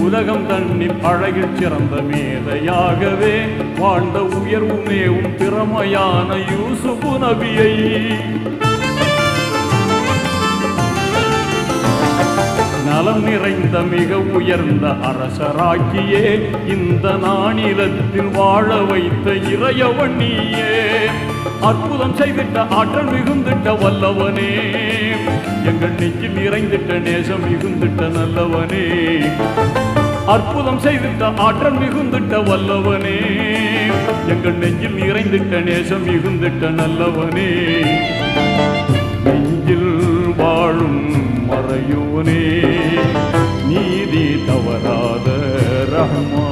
உலகம் தன்னில் அழகில் சிறந்த மேதையாகவே வாழ்ந்த உயர்வுமேவும் திறமையான யூசுப் நபியை நலம் நிறைந்த மிக உயர்ந்த அரசராக்கியே இந்த நானிலத்தில் வாழ வைத்த இறையவன் நீயே. அற்புதம் செய்திட்ட ஆற்றல் மிகுந்திட்ட வல்லவனே, எங்கள் நெஞ்சில் நிறைந்திட்ட நேசம் மிகுந்திட்ட நல்லவனே. அற்புதம் செய்திட்ட ஆற்றல் மிகுந்திட்ட வல்லவனே, எங்கள் நெஞ்சில் நிறைந்திட்ட நேசம் மிகுந்திட்ட நல்லவனே. நெஞ்சில் வாழும் மறையோனே, நீதி தவறாத ரஹ்மான்.